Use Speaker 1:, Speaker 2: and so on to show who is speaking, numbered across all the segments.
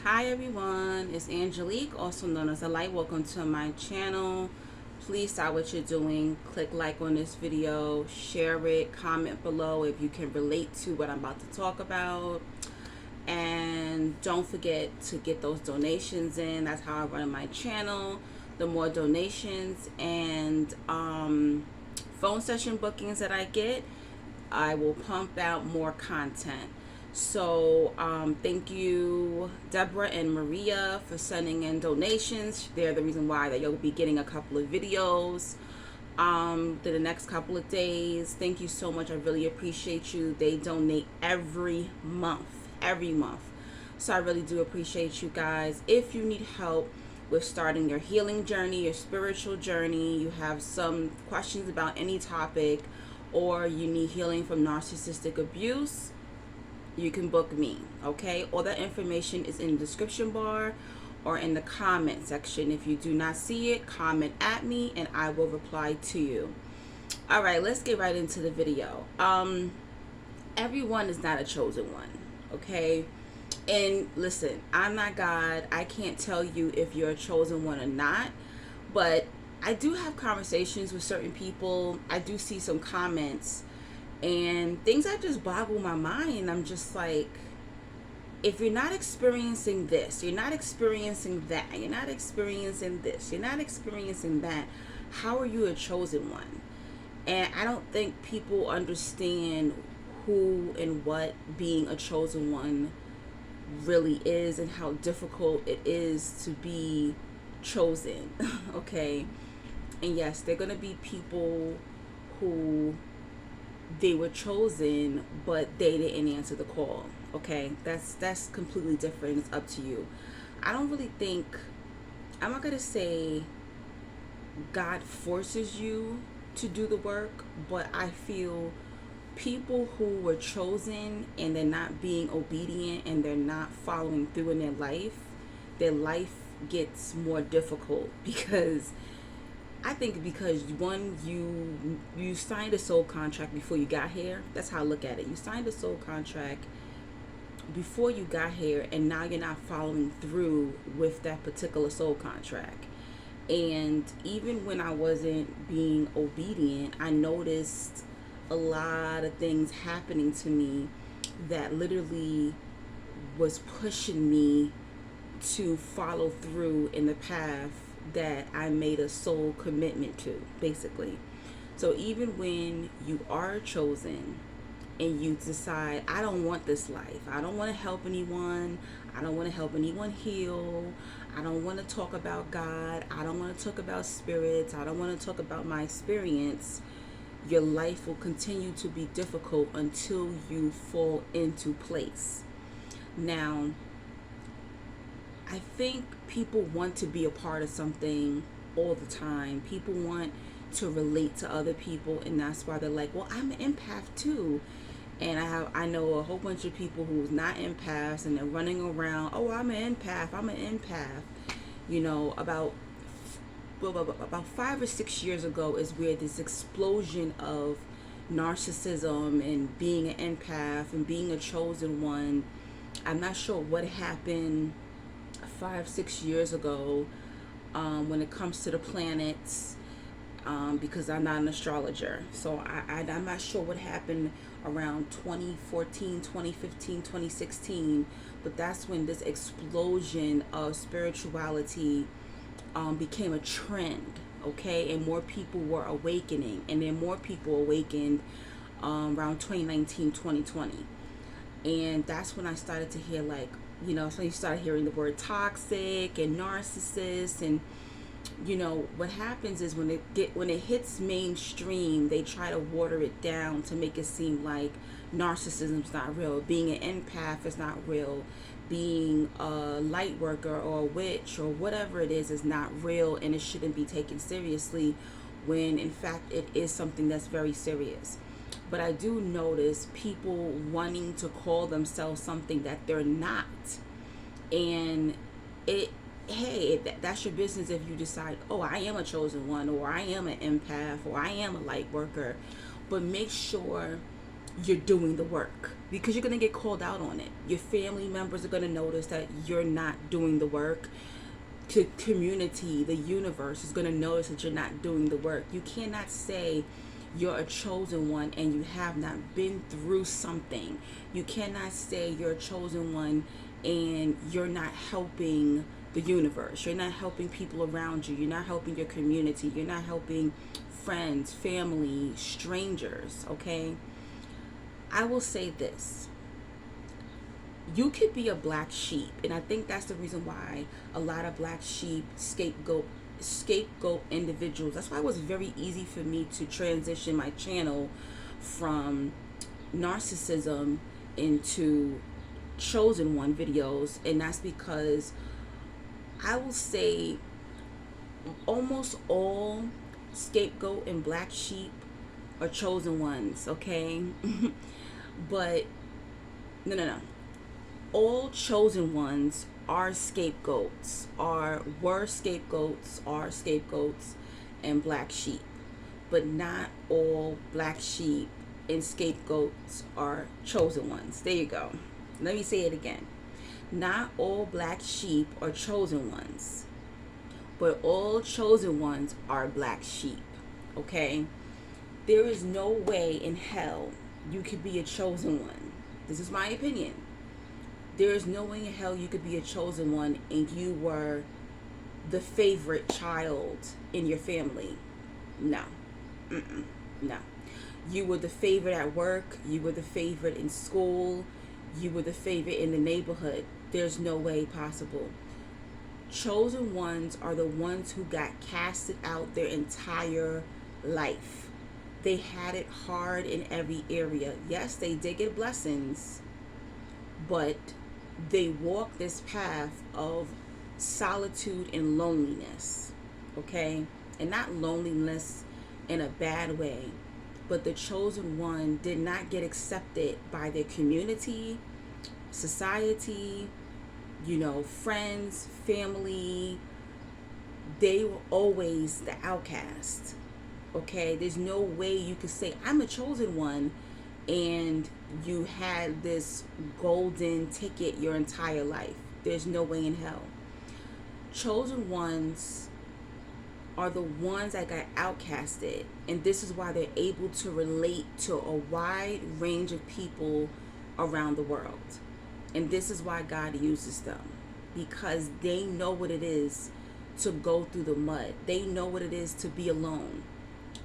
Speaker 1: Hi everyone, it's Angelique, also known as The Light. Welcome to my channel. Please stop what you're doing. Click like on this video, share it, comment below if you can relate to what I'm about to talk about. And don't forget to get those donations in. That's how I run my channel. The more donations and phone session bookings that I get, I will pump out more content. So thank you, Deborah and Maria, for sending in donations. They're the reason why that you'll be getting a couple of videos the next couple of days. Thank you so much. I really appreciate you. They donate every month, So I really do appreciate you guys. If you need help with starting your healing journey, your spiritual journey, you have some questions about any topic, or you need healing from narcissistic abuse, you can book me, okay? All that information is in the description bar or in the comment section. If you do not see it, comment at me and I will reply to you. All right, let's get right into the video. Everyone is not a chosen one, okay? And listen, I'm not God. I can't tell you if you're a chosen one or not, but I do have conversations with certain people. I do see some comments and things that just boggle my mind. I'm just like, if you're not experiencing this, you're not experiencing that, you're not experiencing this, you're not experiencing that, how are you a chosen one? And I don't think people understand who and what being a chosen one really is and how difficult it is to be chosen. Okay? And yes, they're going to be people who they were chosen but they didn't answer the call. Okay, that's completely different. It's up to you. I don't really think, I'm not gonna say God forces you to do the work, but I feel people who were chosen and they're not being obedient and they're not following through in their life gets more difficult because I think because one, you signed a soul contract before you got here. That's how I look at it. You signed a soul contract before you got here, and now you're not following through with that particular soul contract. And even when I wasn't being obedient, I noticed a lot of things happening to me that literally was pushing me to follow through in the path that I made a soul commitment to, basically. So even when you are chosen and you decide, I don't want this life, I don't want to help anyone, I don't want to help anyone heal, I don't want to talk about God, I don't want to talk about spirits, I don't want to talk about my experience, your life will continue to be difficult until you fall into place. Now, I think people want to be a part of something all the time. People want to relate to other people, and that's why they're like, well, I'm an empath too. And I know a whole bunch of people who's not empaths and they're running around, oh, I'm an empath. You know, about 5 or 6 years ago is where this explosion of narcissism and being an empath and being a chosen one. I'm not sure what happened 5-6 years ago when it comes to the planets, because I'm not an astrologer, so I'm not sure what happened around 2014, 2015, 2016, but that's when this explosion of spirituality became a trend. Okay, and more people were awakening, and then more people awakened around 2019, 2020. And that's when I started to hear, like, so you started hearing the word toxic and narcissist. And what happens is when it hits mainstream, they try to water it down to make it seem like narcissism's not real, being an empath is not real, being a light worker or a witch or whatever it is not real, and it shouldn't be taken seriously, when in fact it is something that's very serious. But I do notice people wanting to call themselves something that they're not. And that's your business if you decide, oh, I am a chosen one, or I am an empath, or I am a light worker. But make sure you're doing the work, because you're going to get called out on it. Your family members are going to notice that you're not doing the work. To community, the universe is going to notice that you're not doing the work. You cannot say you're a chosen one and you have not been through something. You cannot say you're a chosen one and you're not helping the universe. You're not helping people around you. You're not helping your community. You're not helping friends, family, strangers, okay? I will say this. You could be a black sheep, and I think that's the reason why a lot of black sheep scapegoat individuals. That's why it was very easy for me to transition my channel from narcissism into chosen one videos, and that's because I will say almost all scapegoat and black sheep are chosen ones, okay? But no. All chosen ones are scapegoats, were scapegoats, are scapegoats, and black sheep. But not all black sheep and scapegoats are chosen ones. There you go. Let me say it again. Not all black sheep are chosen ones, but all chosen ones are black sheep. Okay? There is no way in hell you could be a chosen one. This is my opinion. There is no way in hell you could be a chosen one and you were the favorite child in your family. No. No. You were the favorite at work. You were the favorite in school. You were the favorite in the neighborhood. There's no way possible. Chosen ones are the ones who got casted out their entire life. They had it hard in every area. Yes, they did get blessings, but they walk this path of solitude and loneliness, okay? And not loneliness in a bad way, but the chosen one did not get accepted by their community, society, friends, family. They were always the outcast, okay? There's no way you could say, I'm a chosen one, and you had this golden ticket your entire life. There's no way in hell. Chosen ones are the ones that got outcasted, and this is why they're able to relate to a wide range of people around the world. And this is why God uses them, because they know what it is to go through the mud. They know what it is to be alone.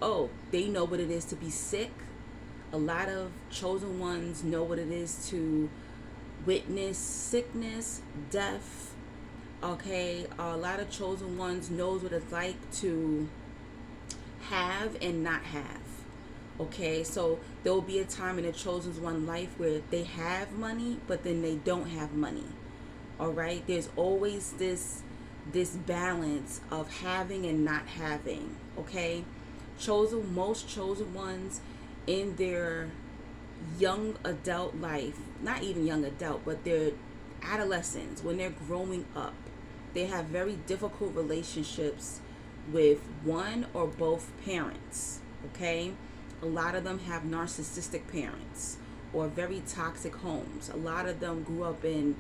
Speaker 1: Oh, they know what it is to be sick. A lot of chosen ones know what it is to witness sickness, death, okay? A lot of chosen ones knows what it's like to have and not have, okay? So there will be a time in a chosen one life where they have money, but then they don't have money, all right? There's always this balance of having and not having, okay? Most chosen ones in their young adult life, not even young adult, but their adolescents, when they're growing up, they have very difficult relationships with one or both parents, okay? A lot of them have narcissistic parents or very toxic homes. A lot of them grew up in,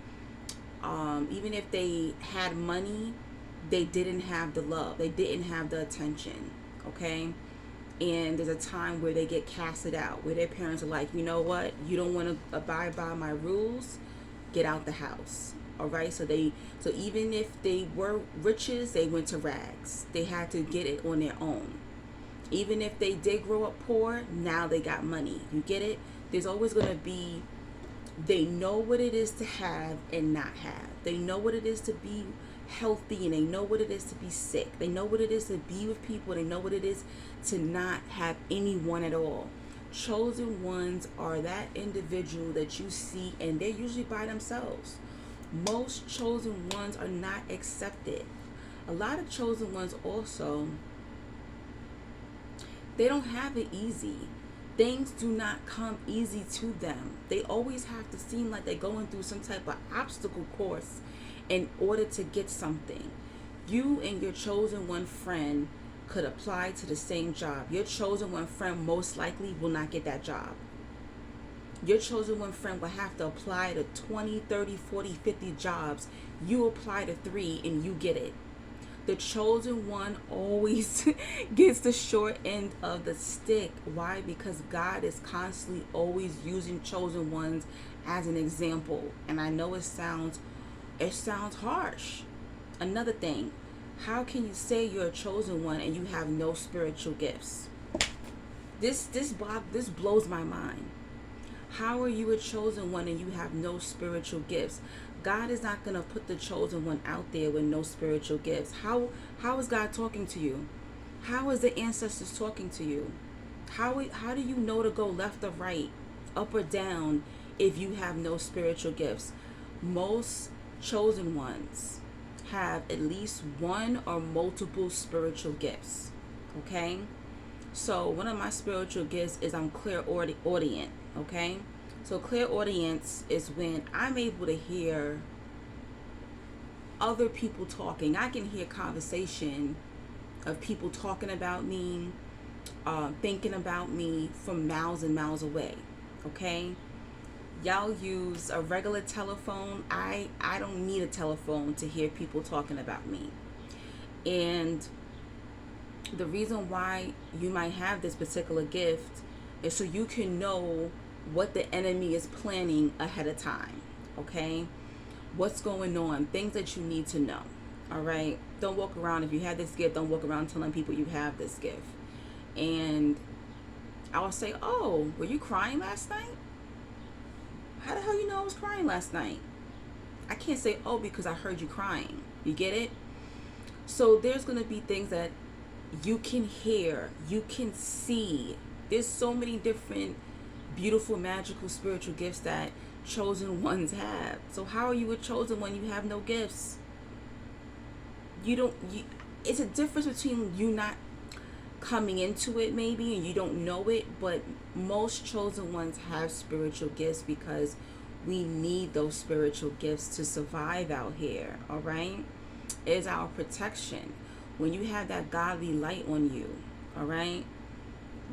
Speaker 1: even if they had money, they didn't have the love. They didn't have the attention, okay? And there's a time where they get casted out, where their parents are like, you know what, you don't want to abide by my rules, get out the house. All right, so even if they were riches, they went to rags. They had to get it on their own. Even if they did grow up poor, now they got money. You get it? There's always going to be, they know what it is to have and not have. They know what it is to be healthy, and they know what it is to be sick. They know what it is to be with people. They know what it is to not have anyone at all. Chosen ones are that individual that you see, and they're usually by themselves. Most chosen ones are not accepted. A lot of chosen ones also, they don't have it easy. Things do not come easy to them. They always have to seem like they're going through some type of obstacle course in order to get something. You and your chosen one friend could apply to the same job. Your chosen one friend most likely will not get that job. Your chosen one friend will have to apply to 20, 30, 40, 50 jobs. You apply to 3 and you get it. The chosen one always gets the short end of the stick. Why? Because God is constantly always using chosen ones as an example. And I know it sounds harsh. Another thing, how can you say you're a chosen one and you have no spiritual gifts? This blows my mind. How are you a chosen one and you have no spiritual gifts? God is not going to put the chosen one out there with no spiritual gifts. How is God talking to you? How is the ancestors talking to you? How do you know to go left or right, up or down, if you have no spiritual gifts? Most chosen ones have at least one or multiple spiritual gifts. Okay? So one of my spiritual gifts is I'm clairaudient. Okay? So clairaudience is when I'm able to hear other people talking. I can hear conversation of people talking about me, thinking about me from miles and miles away. Okay? Y'all use a regular telephone. I don't need a telephone to hear people talking about me. And the reason why you might have this particular gift is so you can know what the enemy is planning ahead of time. Okay? What's going on, things that you need to know. All right? Don't walk around, if you have this gift, don't walk around telling people you have this gift. And I will say, oh, were you crying last night? How the hell you know I was crying last night? I can't say, oh, because I heard you crying. You get it? So there's going to be things that you can hear, you can see. There's so many different beautiful, magical, spiritual gifts that chosen ones have. So how are you a chosen one? You have no gifts. It's a difference between you not coming into it maybe and you don't know it, but most chosen ones have spiritual gifts because we need those spiritual gifts to survive out here. All right? It's our protection. When you have that godly light on you, all right,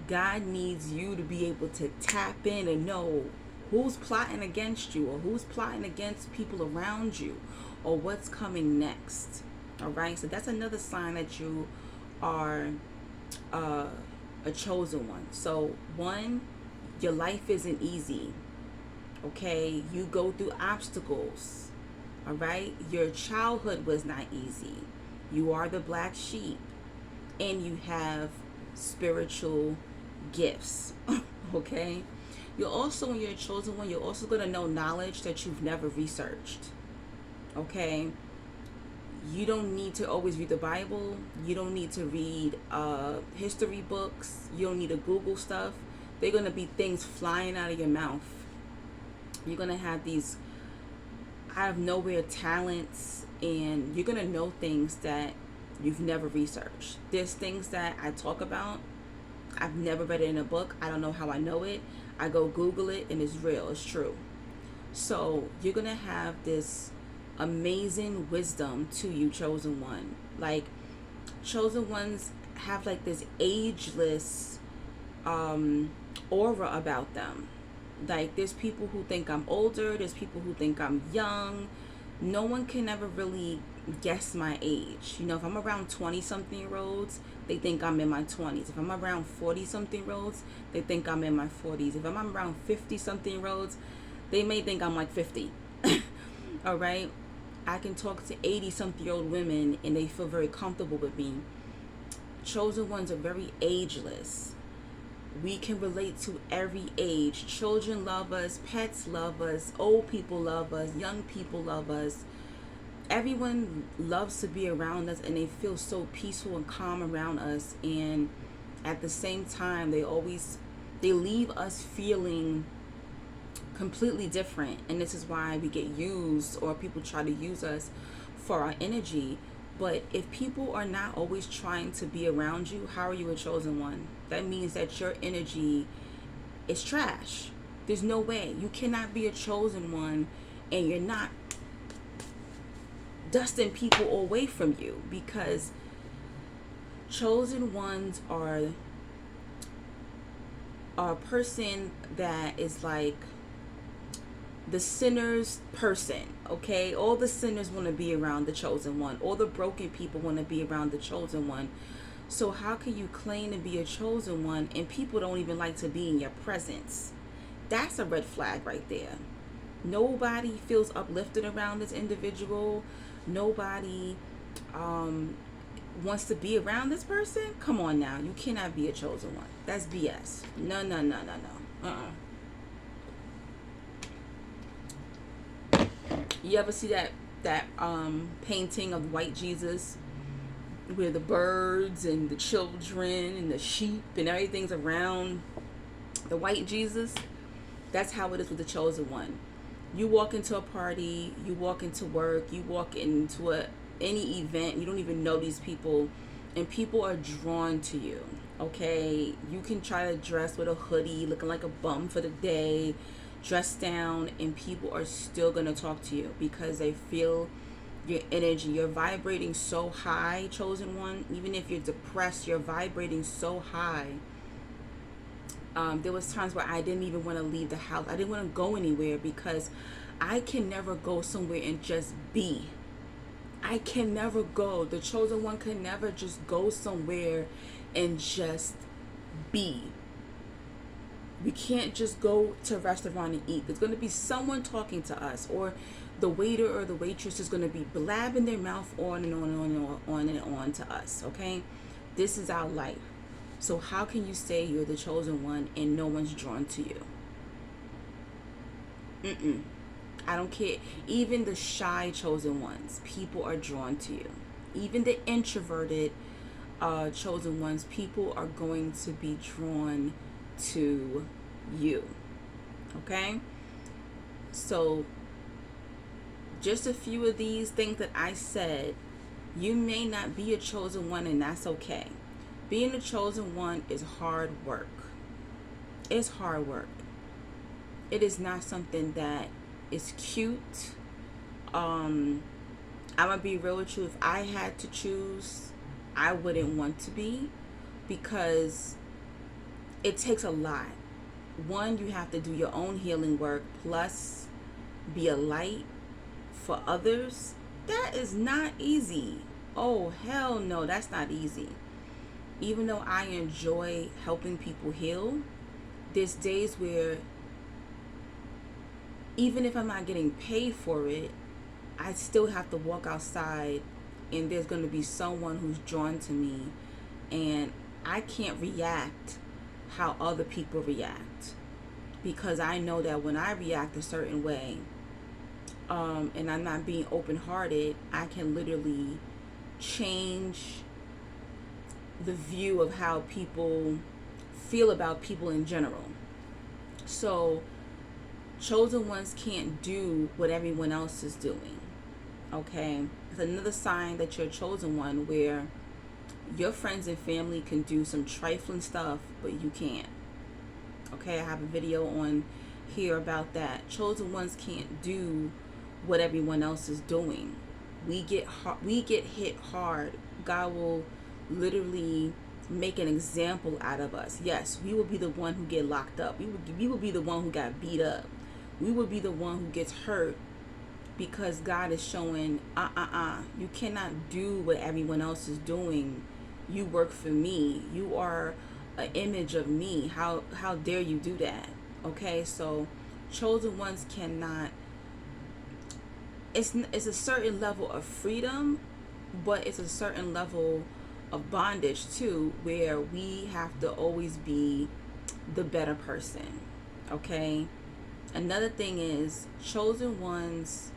Speaker 1: God needs you to be able to tap in and know who's plotting against you or who's plotting against people around you or what's coming next. All right, so that's another sign that you are a chosen one. So one, your life isn't easy. Okay, you go through obstacles. All right, your childhood was not easy. You are the black sheep and you have spiritual gifts. Okay, you're also, when you're a chosen one, you're also going to know knowledge that you've never researched. Okay, you don't need to always read the Bible. You don't need to read history books. You don't need to Google stuff. They're going to be things flying out of your mouth. You're going to have these out of nowhere talents, and you're going to know things that you've never researched. There's things that I talk about. I've never read it in a book. I don't know how I know it. I go Google it and it's real. It's true. So you're going to have this amazing wisdom to you, chosen one. Like, chosen ones have like this ageless aura about them. Like, there's people who think I'm older, there's people who think I'm young. No one can ever really guess my age. You know, if I'm around 20 something year olds, they think I'm in my 20s. If I'm around 40 something year olds, they think I'm in my 40s. If I'm around 50 something year olds, they may think I'm like 50. All right, I can talk to 80 something year old women and they feel very comfortable with me. Chosen ones are very ageless. We can relate to every age. Children love us, pets love us, old people love us, young people love us. Everyone loves to be around us and they feel so peaceful and calm around us. And at the same time, they leave us feeling completely different. And this is why we get used, or people try to use us for our energy. But if people are not always trying to be around you, how are you a chosen one? That means that your energy is trash. There's no way. You cannot be a chosen one and you're not dusting people away from you, because chosen ones are a person that is like the sinner's person, okay? All the sinners want to be around the chosen one. All the broken people want to be around the chosen one. So how can you claim to be a chosen one and people don't even like to be in your presence? That's a red flag right there. Nobody feels uplifted around this individual. Nobody wants to be around this person. Come on now, you cannot be a chosen one. That's BS. No, no, no, no, no. You ever see that painting of white Jesus, where the birds and the children and the sheep and everything's around the white Jesus? That's how it is with the chosen one. You walk into a party, you walk into work, you walk into any event, you don't even know these people, and people are drawn to you. Okay, you can try to dress with a hoodie, looking like a bum for the day, dress down, and people are still gonna talk to you because they feel your energy. You're vibrating so high, chosen one. Even if you're depressed, you're vibrating so high. There was times where I didn't even want to leave the house. I didn't want to go anywhere because I can never go somewhere and just be. I can never go. The chosen one can never just go somewhere and just be. We can't just go to a restaurant and eat. There's going to be someone talking to us, or the waiter or the waitress is going to be blabbing their mouth on and on and on and on to us, okay? This is our life. So how can you say you're the chosen one and no one's drawn to you? I don't care. Even the shy chosen ones, people are drawn to you. Even the introverted chosen ones, people are going to be drawn to you. Okay? So just a few of these things that I said, you may not be a chosen one, and that's okay. Being a chosen one is hard work. It's hard work. It is not something that is cute. I'm gonna be real with you. If I had to choose, I wouldn't want to be, because it takes a lot. One, you have to do your own healing work, plus be a light for others. That is not easy. Oh, hell no, that's not easy. Even though I enjoy helping people heal, there's days where even if I'm not getting paid for it, I still have to walk outside and there's going to be someone who's drawn to me, and I can't react how other people react, because I know that when I react a certain way, and I'm not being open-hearted, I can literally change the view of how people feel about people in general. So chosen ones can't do what everyone else is doing. Okay, it's another sign that you're a chosen one, where your friends and family can do some trifling stuff, but you can't. Okay, I have a video on here about that. Chosen ones can't do what everyone else is doing. We get hit hard. God will literally make an example out of us. Yes, we will be the one who get locked up. We will be the one who got beat up. We will be the one who gets hurt, because God is showing, you cannot do what everyone else is doing. You work for me. You are an image of me. How dare you do that? Okay, so chosen ones cannot. It's a certain level of freedom, but it's a certain level of bondage too, where we have to always be the better person. Okay. Another thing is, chosen ones,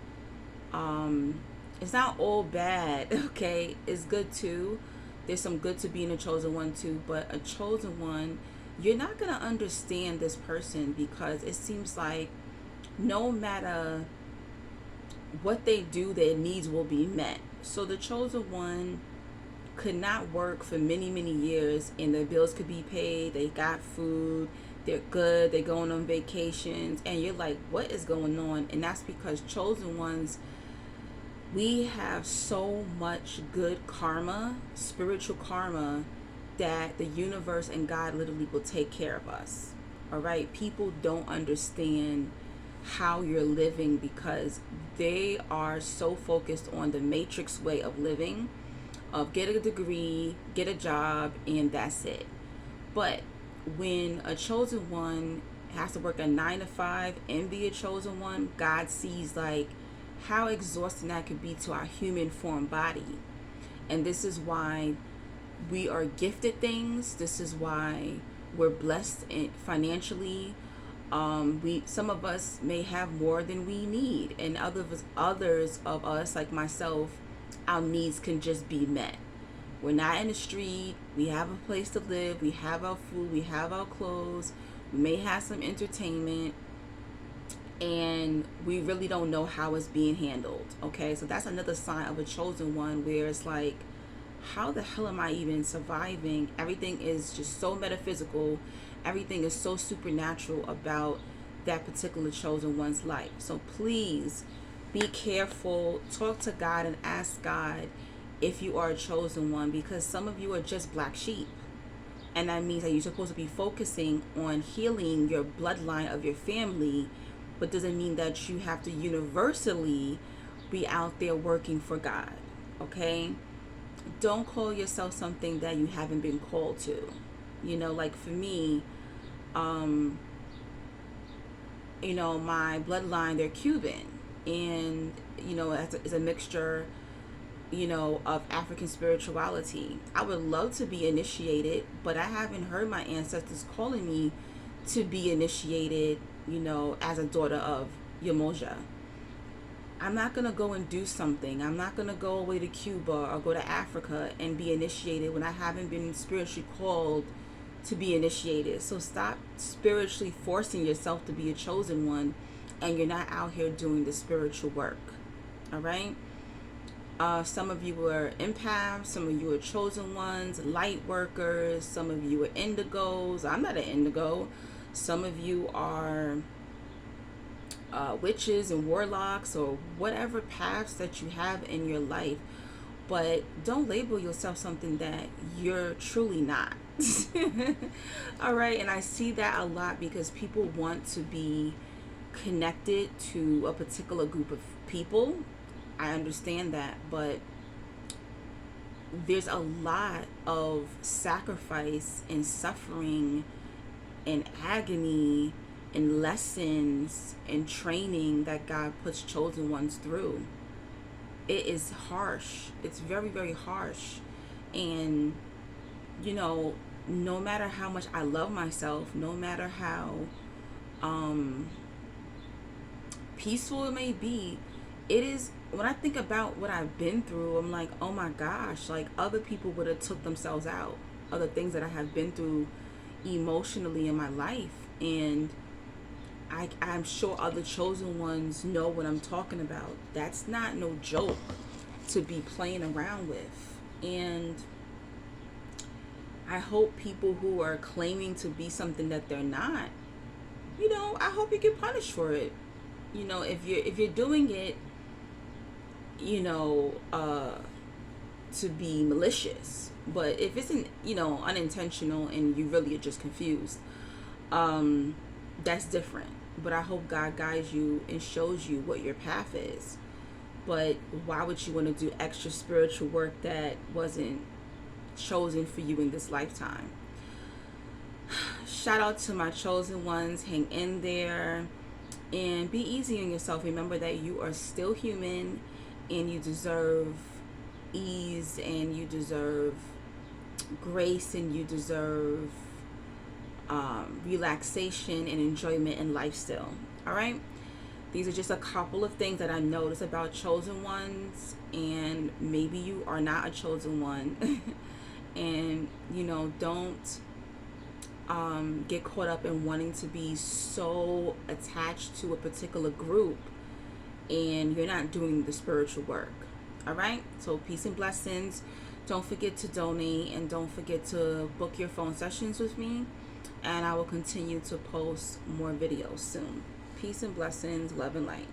Speaker 1: it's not all bad. Okay, it's good too. There's some good to being a chosen one too, but a chosen one, you're not gonna understand this person, because it seems like no matter what they do, their needs will be met. So the chosen one could not work for many years and their bills could be paid, they got food, they're good, they're going on vacations, and you're like, what is going on? And that's because chosen ones, we have so much good karma, spiritual karma, that the universe and God literally will take care of us. All right, people don't understand how you're living, because they are so focused on the matrix way of living, of get a degree, get a job, and that's it. But when a chosen one has to work a 9 to 5 and be a chosen one, God sees like how exhausting that could be to our human form body. And this is why we are gifted things. This is why we're blessed financially. We, some of us may have more than we need, and others of us, like myself, our needs can just be met. We're not in the street. We have a place to live. We have our food. We have our clothes. We may have some entertainment, and we really don't know how it's being handled. Okay, so that's another sign of a chosen one, where it's like, how the hell am I even surviving? Everything is just so metaphysical. Everything is so supernatural about that particular chosen one's life. So please be careful. Talk to God and ask God if you are a chosen one, because some of you are just black sheep. And that means that you're supposed to be focusing on healing your bloodline of your family, but doesn't mean that you have to universally be out there working for God. Okay? Don't call yourself something that you haven't been called to. You know, like for me, you know, my bloodline, they're Cuban. And, you know, it's a mixture, you know, of African spirituality. I would love to be initiated, but I haven't heard my ancestors calling me to be initiated, you know, as a daughter of Yamoja. I'm not going to go and do something. I'm not going to go away to Cuba or go to Africa and be initiated when I haven't been spiritually called to be initiated. So stop spiritually forcing yourself to be a chosen one, and you're not out here doing the spiritual work. All right? Some of you are empaths. Some of you are chosen ones, light workers. Some of you are indigos. I'm not an indigo. Some of you are witches and warlocks, or whatever paths that you have in your life. But don't label yourself something that you're truly not. All right. And I see that a lot because people want to be connected to a particular group of people. I understand that, but there's a lot of sacrifice and suffering and agony and lessons and training that God puts chosen ones through. It is harsh. It's very, very harsh. And, you know, no matter how much I love myself, no matter how peaceful it may be, it is, when I think about what I've been through, I'm like, oh my gosh, like other people would have took themselves out. Other things that I have been through emotionally in my life. And I'm sure other chosen ones know what I'm talking about. That's not no joke to be playing around with. And I hope people who are claiming to be something that they're not, you know, I hope you get punished for it. You know, if you're doing it, you know, to be malicious. But if it's, you know, unintentional and you really are just confused, that's different. But I hope God guides you and shows you what your path is. But why would you want to do extra spiritual work that wasn't chosen for you in this lifetime? Shout out to my chosen ones. Hang in there and be easy on yourself. Remember that you are still human, and you deserve ease, and you deserve grace, and you deserve relaxation and enjoyment in life still. All right, these are just a couple of things that I noticed about chosen ones, and maybe you are not a chosen one. And you know, don't get caught up in wanting to be so attached to a particular group and you're not doing the spiritual work. All right, so peace and blessings. Don't forget to donate, and don't forget to book your phone sessions with me, and I will continue to post more videos soon. Peace and blessings, love and light.